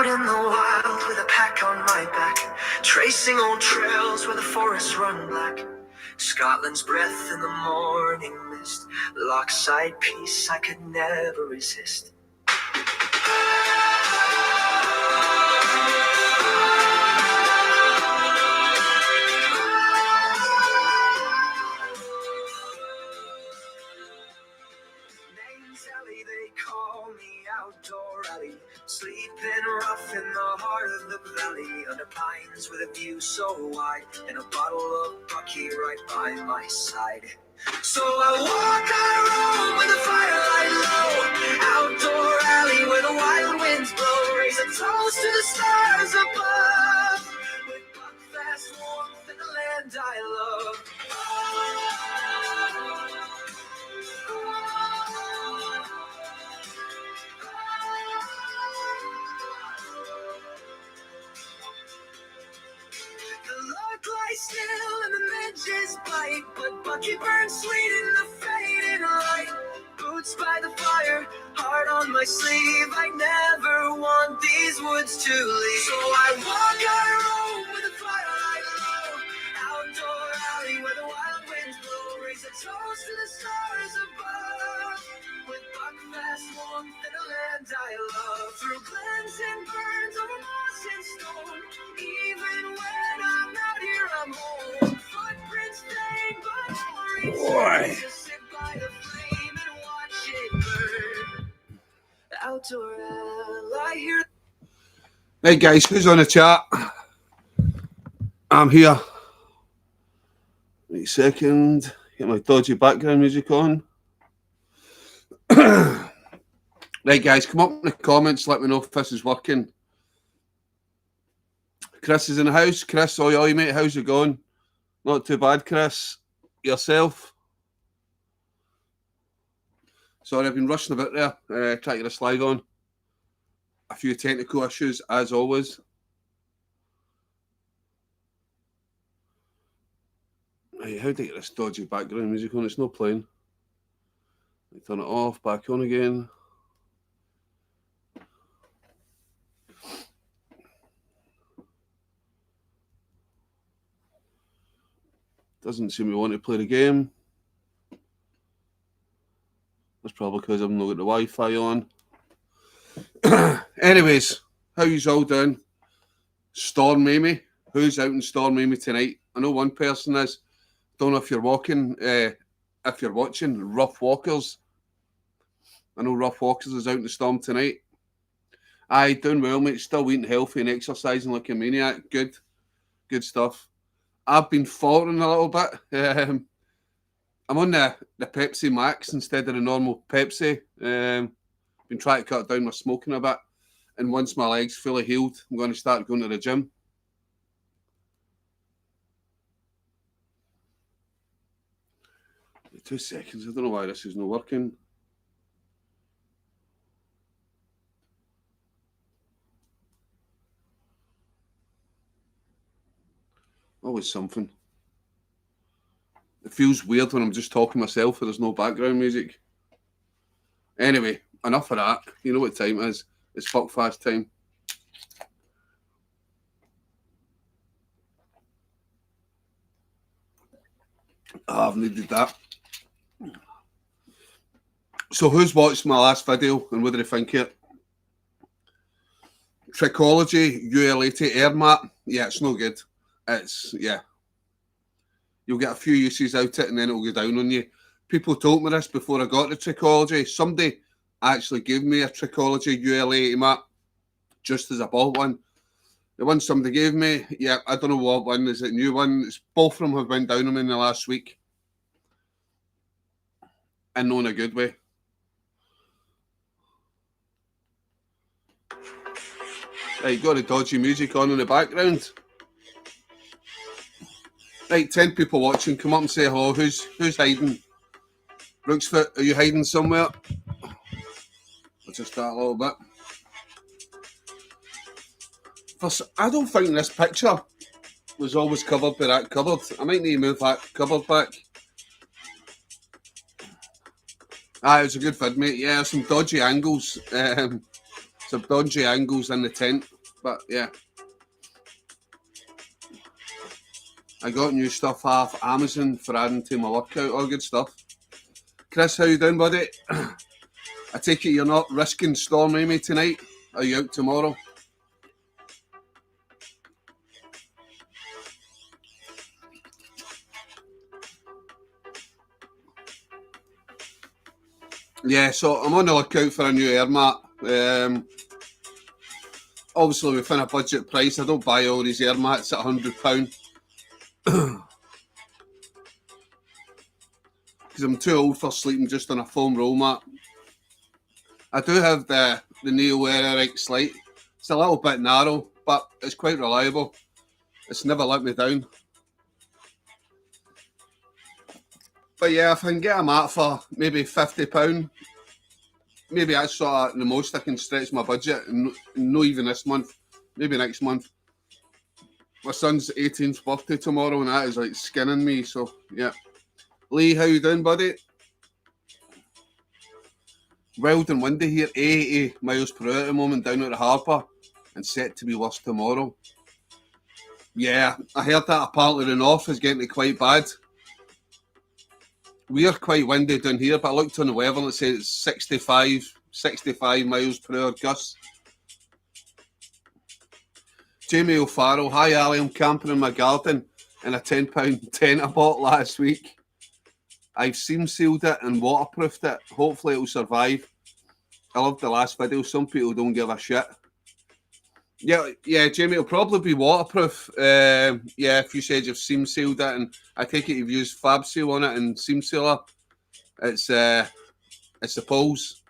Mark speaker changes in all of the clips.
Speaker 1: in the wild with a pack on my back, tracing old trails where the forests run black. Scotland's breath in the morning mist, lockside peace I could never resist. Alley, they call me outdoor alley, sleeping rough in the heart of the valley, under pines with a view so wide, and a bottle of Bucky right by my side. So I walk, I roam with the firelight low, outdoor alley where the wild winds blow, raise a toast to the stars above, with buckfast warmth in the land I love. Still and the midges bite, but Bucky burns sweet in the fading light. Boots by the fire, heart on my sleeve, I never want these woods to leave. So I walk, I roam with the firelight low, outdoor alley where the wild winds blow, raise a toast to the stars above, with buckfast warmth in the land I love. Through glens and burns, over moss and stone, even when I'm out here I'm home. Footprints fade, but I'll return to sit by the flame and watch it burn. Outdoor I hear.
Speaker 2: Hey guys, who's on the chat? I'm here. Wait a second. Get my dodgy background music on. Right guys, come up in the comments, let me know if this is working. Chris is in the house. Chris, oi mate, how's it going? Not too bad, Chris. Yourself? Sorry, I've been rushing about there, trying to get a slide on. A few technical issues, as always. Hey, how do I get this dodgy background music on? It's not playing. Turn it off, back on again. Doesn't seem to want to play the game. That's probably because I've not got the Wi-Fi on. Anyways, how yous all doing? Storm Amy. Who's out in Storm Amy tonight? I know one person is. Don't know if you're watching Rough Walkers. I know Rough Walkers is out in the storm tonight. Aye, doing well, mate. Still eating healthy and exercising like a maniac. Good stuff. I've been faltering a little bit. I'm on the Pepsi Max instead of the normal Pepsi. Been trying to cut down my smoking a bit. And once my leg's fully healed, I'm going to start going to the gym. Wait 2 seconds. I don't know why this is not working. Always something. It feels weird when I'm just talking myself and there's no background music. Anyway, enough of that. You know what time it is. It's fuckfast time. I've needed that. So who's watched my last video and what did they think of it? Trichology UL80 air mat. Yeah, it's no good. Yeah. You'll get a few uses out it and then it'll go down on you. People told me this before I got the Trichology. Somebody actually gave me a Trichology UL80 mat just as I bought one. The one somebody gave me, yeah, I don't know what one. Is it a new one? Both of them have went down on me in the last week. And not in a good way. Right, got the dodgy music on in the background. Right, 10 people watching. Come up and say hello. Who's hiding? Brooksfoot, are you hiding somewhere? I'll just start a little bit. I don't think this picture was always covered by that cupboard. I might need to move that cupboard back. It was a good vid, mate. Yeah, some dodgy angles. Some dodgy angles in the tent. But yeah, I got new stuff off Amazon for adding to my workout. All good stuff. Chris, how you doing, buddy? I take it you're not risking Storm Amy tonight? Are you out tomorrow? Yeah, so I'm on the lookout for a new air mat. Obviously, within a budget price. I don't buy all these air mats at £100 because I'm too old for sleeping just on a foam roll mat. I do have the Neo Air X Lite. It's a little bit narrow, but it's quite reliable. It's never let me down. But yeah, if I can get a mat for maybe £50, maybe that's sort of the most I can stretch my budget, and no even this month, maybe next month. My son's 18th birthday tomorrow, and that is like skinning me, so yeah. Lee, how you doing, buddy? Wild and windy here, 80 miles per hour at the moment down at the harbour, and set to be worse tomorrow. Yeah, I heard that apparently the north is getting quite bad. We're quite windy down here, but I looked on the weather and it said it's 65 miles per hour gusts. Jamie O'Farrell, hi Ali, I'm camping in my garden in a £10 tent I bought last week. I've seam sealed it and waterproofed it. Hopefully it'll survive. I loved the last video. Some people don't give a shit. Yeah, Jamie, it'll probably be waterproof. Yeah, if you said you've seam sealed it, and I take it you've used Fab Seal on it and seam sealer. It's the poles.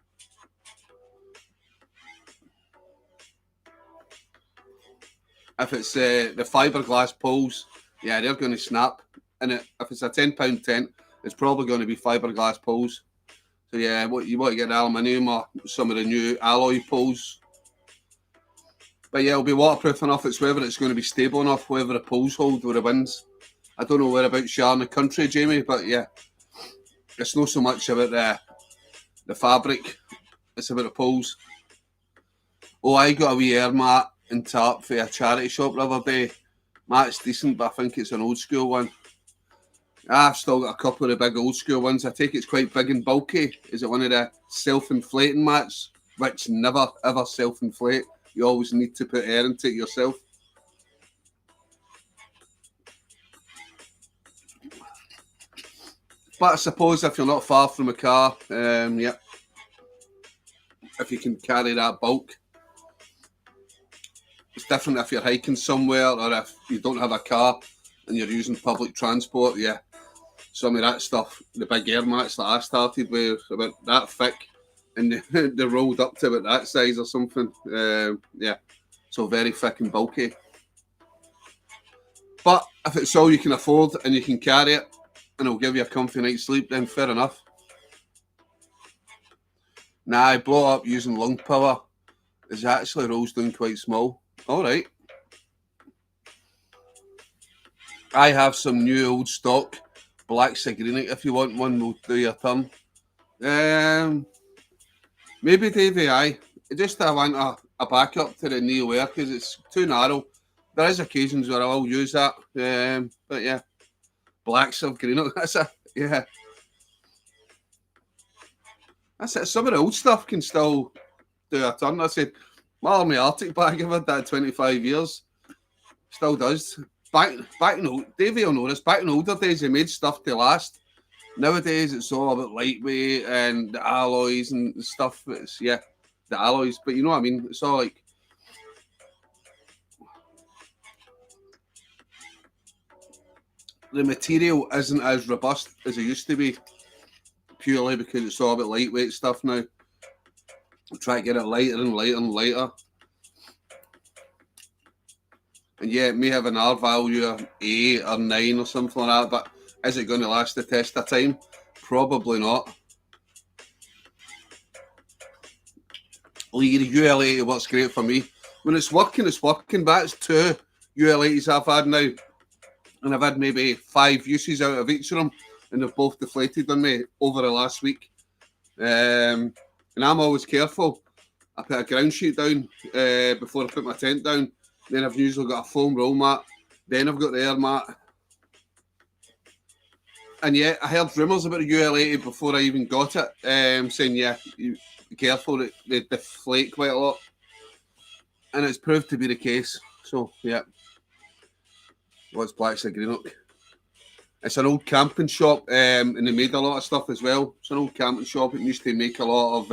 Speaker 2: If it's the fiberglass poles, yeah, they're going to snap. And if it's a £10 tent, it's probably going to be fiberglass poles. So yeah, you want to get the aluminium or some of the new alloy poles. But yeah, it'll be waterproof enough. It's whether it's going to be stable enough, whether the poles hold with the winds. I don't know whereabouts you are in the country, Jamie, but yeah, it's not so much about the fabric, it's about the poles. Oh, I got a wee air mat and tarp for a charity shop the other day. Mat's decent, but I think it's an old school one. I've still got a couple of the big old school ones. I take it's quite big and bulky. Is it one of the self-inflating mats, which never ever self-inflate? You always need to put air into it yourself. But I suppose if you're not far from a car, yeah, if you can carry that bulk. It's different if you're hiking somewhere or if you don't have a car and you're using public transport, yeah. Some of that stuff, the big air mats that I started with, about that thick, and they rolled up to about that size or something. Yeah, so very thick and bulky. But if it's all you can afford and you can carry it and it'll give you a comfy night's sleep, then fair enough. Nah, I blow up using lung power. It actually rolls down quite small. All right. I have some new old stock black Sigrenic. If you want one, we'll do your turn. Maybe Davey, just I want a backup to the Neo Air because it's too narrow. There is occasions where I will use that. But yeah, black Sigrenic. That's it. Yeah. That's it. Some of the old stuff can still do a turn. I said, my Army Arctic bag, I've had that 25 years. Still does. Back in Davey will know this. Back in older days, they made stuff to last. Nowadays, it's all about lightweight and the alloys and stuff. It's the alloys. But you know what I mean? It's all like the material isn't as robust as it used to be, purely because it's all about lightweight stuff now. Try to get it lighter and lighter and lighter. And yeah, it may have an R value of 8 or 9 or something like that, but is it going to last the test of time? Probably not. The UL80 works great for me. When it's working, but it's 2 UL80s I've had now. And I've had maybe 5 uses out of each of them, and they've both deflated on me over the last week. And I'm always careful. I put a ground sheet down before I put my tent down. Then I've usually got a foam roll mat. Then I've got the air mat. And yeah, I heard rumours about the UL80 before I even got it, saying, yeah, you be careful, they deflate quite a lot. And it's proved to be the case. So, yeah. What's Black's of Greenock? It's an old camping shop, and they made a lot of stuff as well. It's an old camping shop. It used to make a lot of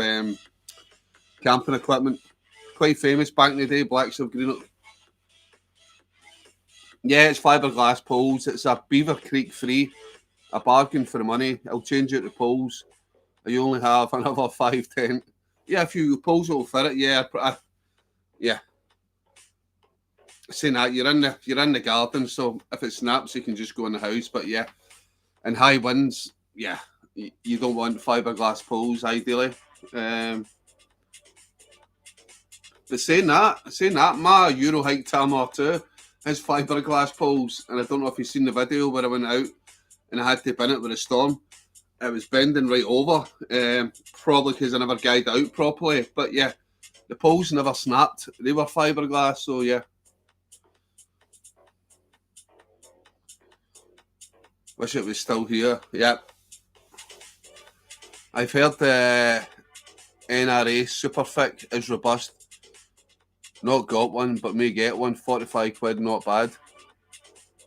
Speaker 2: camping equipment. Quite famous back in the day, Blacks of Greenock. Yeah, it's fiberglass poles. It's a Beaver Creek free. A bargain for the money. I'll change it to poles. You only have another 5-10. Yeah, if you poles will fit it, yeah. Yeah. Saying that, you're in the garden, so if it snaps, you can just go in the house. But yeah, in high winds, yeah, you don't want fiberglass poles ideally. But saying that, my Euro hike Tamar 2 has fiberglass poles, and I don't know if you've seen the video where I went out and I had to bin it with a storm. It was bending right over, probably because I never guided out properly. But yeah, the poles never snapped. They were fiberglass, so yeah. Wish it was still here. Yep. I've heard the NRA Super Thick is robust. Not got one, but may get one. 45 quid, not bad.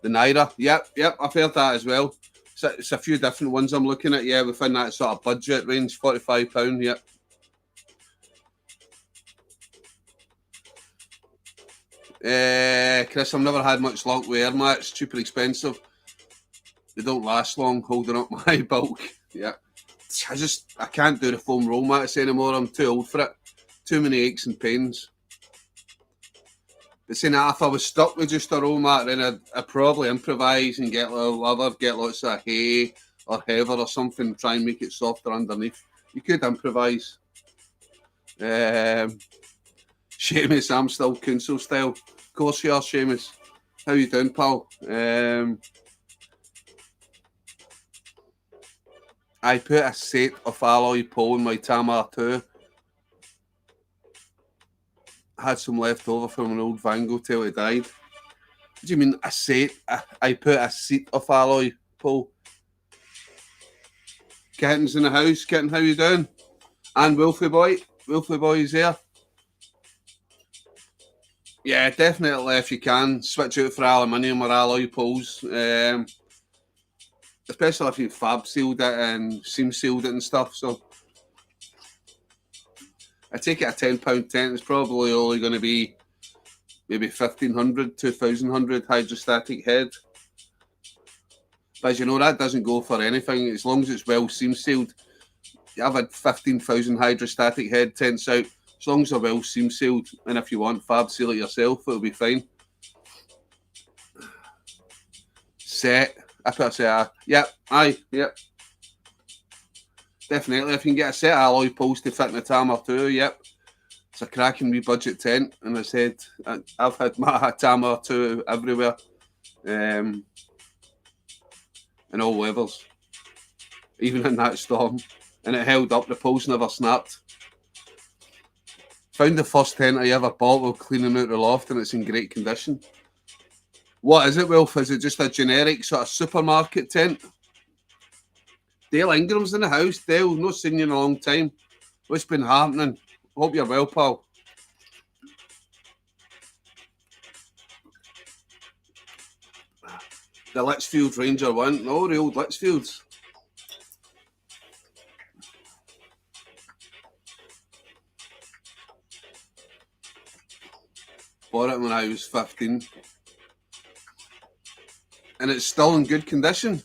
Speaker 2: The Naira. Yep, I've heard that as well. It's a few different ones I'm looking at, yeah, within that sort of budget range, £45, yep. Chris, I've never had much luck with air mats, super expensive. They don't last long holding up my bulk, yeah. I can't do the foam roll mats anymore, I'm too old for it. Too many aches and pains. But saying that, if I was stuck with just a roll mat, then I'd probably improvise and get a little leather, get lots of hay or heather or something, try and make it softer underneath. You could improvise. Seamus, I'm still council style. Of course you are, Seamus. How you doing, pal? I put a set of alloy pole in my Tamar 2. I had some left over from an old Van Gogh till it died. What do you mean a set? I put a seat of alloy pole. Kitten's in the house. Kitten, how you doing? And Wolfie Boy. Wolfie Boy is here. Yeah, definitely if you can, switch out for aluminium or alloy poles. Especially if you've fab sealed it and seam sealed it and stuff. So I take it a £10 tent is probably only going to be maybe 1,500, 2,100 hydrostatic head. But as you know, that doesn't go for anything. As long as it's well seam sealed. I've had 15,000 hydrostatic head tents out. As long as they're well seam sealed. And if you want fab seal it yourself, it'll be fine. Set. I put a set. Yep. Definitely. If you can get a set of alloy poles to fit in the Tamar 2, yep. It's a cracking wee budget tent. And I said, I've had my Tamar 2 everywhere. In all weathers. Even in that storm. And it held up. The poles never snapped. Found the first tent I ever bought while cleaning out the loft, and it's in great condition. What is it, Wilf? Is it just a generic sort of supermarket tent? Dale Ingram's in the house. Dale, not seen you in a long time. What's been happening? Hope you're well, pal. The Litchfield Ranger one. No, the old Litchfields. Bought it when I was 15. And it's still in good condition.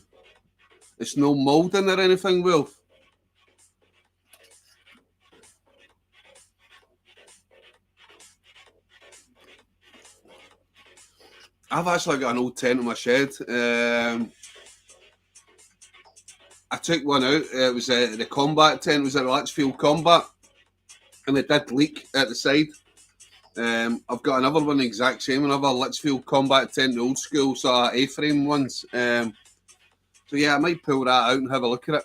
Speaker 2: It's no moulding or anything, Wolf. I've actually got an old tent in my shed. I took one out. It was the combat tent. It was a Litchfield Combat. And it did leak at the side. I've got another one, the exact same, another Litchfield Combat tent, the old school sort of A-frame ones. So yeah, I might pull that out and have a look at it.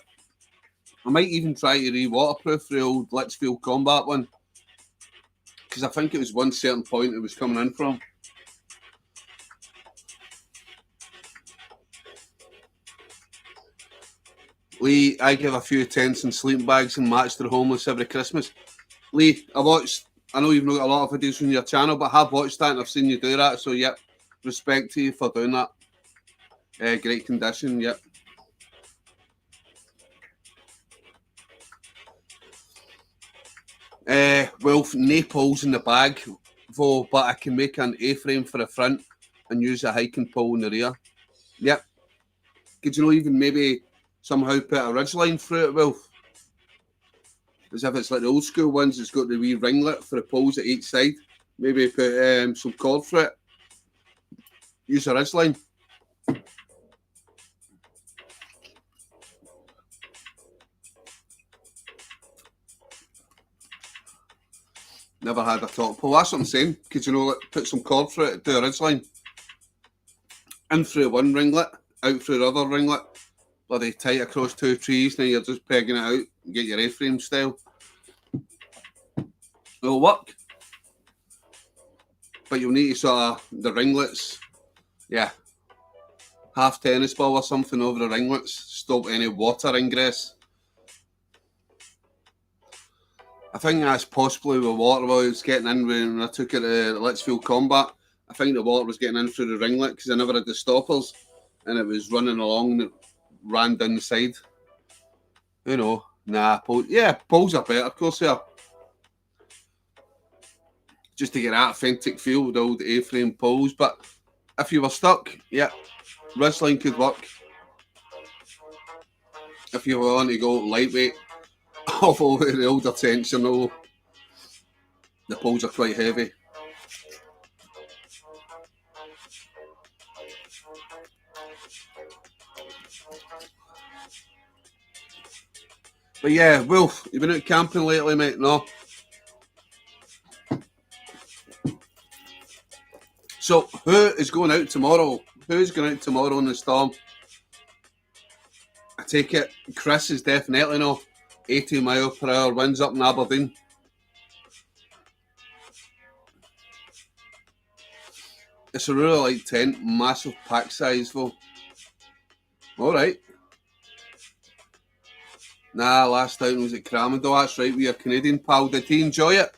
Speaker 2: I might even try to re-waterproof the old Litchfield Combat one. because I think it was one certain point it was coming in from. Lee, I give a few tents and sleeping bags and mats to the homeless every Christmas. Lee, I know you've not got a lot of videos on your channel, but I have watched that and I've seen you do that. So, yep, respect to you for doing that. Great condition, yep. Wolf, nae poles in the bag, though, but I can make an A-frame for the front and use a hiking pole in the rear. Yep. Could you know even maybe somehow put a ridgeline through it, Wolf? As if it's like the old school ones, it's got the wee ringlet for the poles at each side. Maybe put some cord through it. Use a ridgeline. Never had a top pole. That's what I'm saying. Could you know, like, put some cord through it, do a ridgeline. In through one ringlet, out through the other ringlet. Bloody tight across two trees, now you're just pegging it out and get your A-frame style. It'll work. But you'll need to sort of, the ringlets, yeah, half tennis ball or something over the ringlets, stop any water ingress. I think that's possibly with water while it was getting in when I took it to Litchfield Combat. I think the water was getting in through the ringlet because I never had the stoppers and it was running along and it ran down the side. You know, nah, poles are better, of course they are. Just to get that authentic feel with old A-frame poles. But if you were stuck, yeah, ridgeline could work. If you were wanting to go lightweight, although the older tents, you know, the poles are quite heavy. But yeah, Wolf, you been out camping lately, mate? No? So, who is going out tomorrow? Who's going out tomorrow in the storm? I take it Chris is definitely no. 80 mile per hour winds up in Aberdeen. It's a really light tent, massive pack size though. Alright. Nah, last time was at Cramondale, that's right, with your Canadian pal. Did he enjoy it?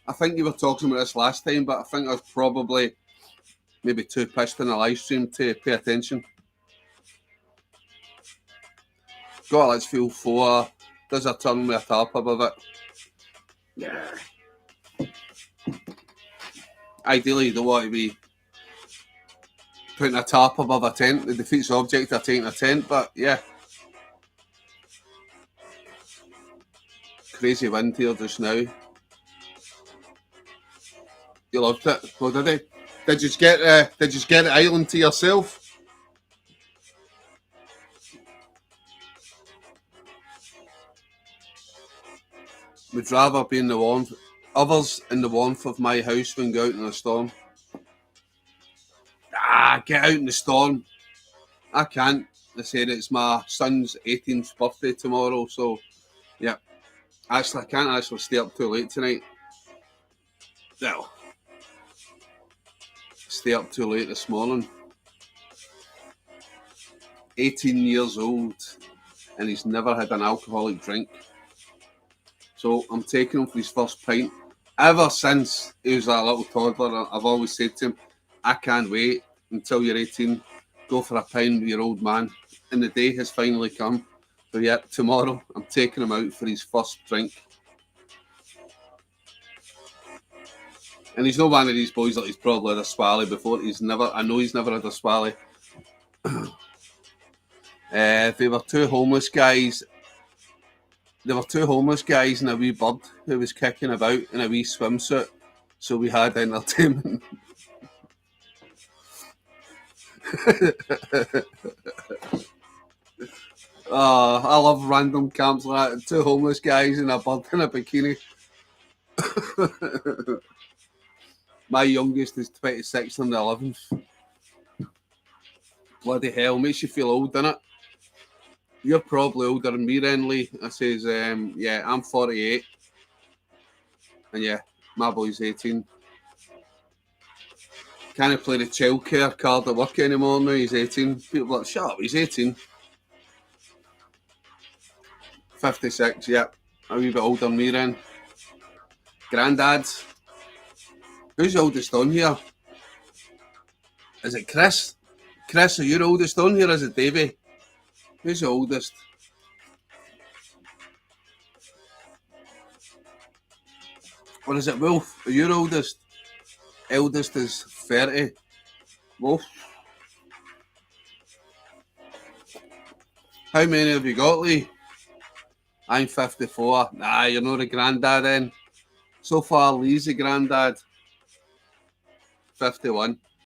Speaker 2: I think you were talking about this last time, but I think I was probably maybe too pissed in the live stream to pay attention. Got a Litchfield 4, does a turn with a tarp above it. Yeah. Ideally, you don't want to be putting a tarp above a tent. It defeats the object of taking a tent, but yeah. Crazy wind here just now. You loved it. Oh, did he? Did you get the island to yourself? Would rather be in the warmth, others in the warmth of my house than go out in a storm. Get out in the storm. I can't. I said it's my son's 18th birthday tomorrow, so yeah. Actually, I can't actually stay up too late tonight. No. Stay up too late this morning. 18 years old, and he's never had an alcoholic drink. So I'm taking him for his first pint. Ever since he was a little toddler, I've always said to him, I can't wait until you're 18. Go for a pint with your old man. And the day has finally come. So yeah, tomorrow I'm taking him out for his first drink. And he's not one of these boys that he's probably had a swally before. I know he's never had a swally. There were two homeless guys and a wee bird who was kicking about in a wee swimsuit. So we had entertainment. I love random camps like that. Two homeless guys and a bird in a bikini. My youngest is 26 and the 11th. Bloody hell, makes you feel old, doesn't it? You're probably older than me then, Lee. I says, yeah, I'm 48. And yeah, My boy's 18. Can't play the childcare card at work anymore now, he's 18. People are like, shut up, he's 18. 56, yep. A wee bit older than me then. Grandad. Who's the oldest on here? Is it Chris? Chris, are you the oldest on here? Is it Davey? Who's the oldest? Or is it Wolf? Are you the oldest? Eldest is 30. Wolf. How many have you got, Lee? I'm 54. Nah, you're not a granddad then. So far, Lee's a granddad. 51.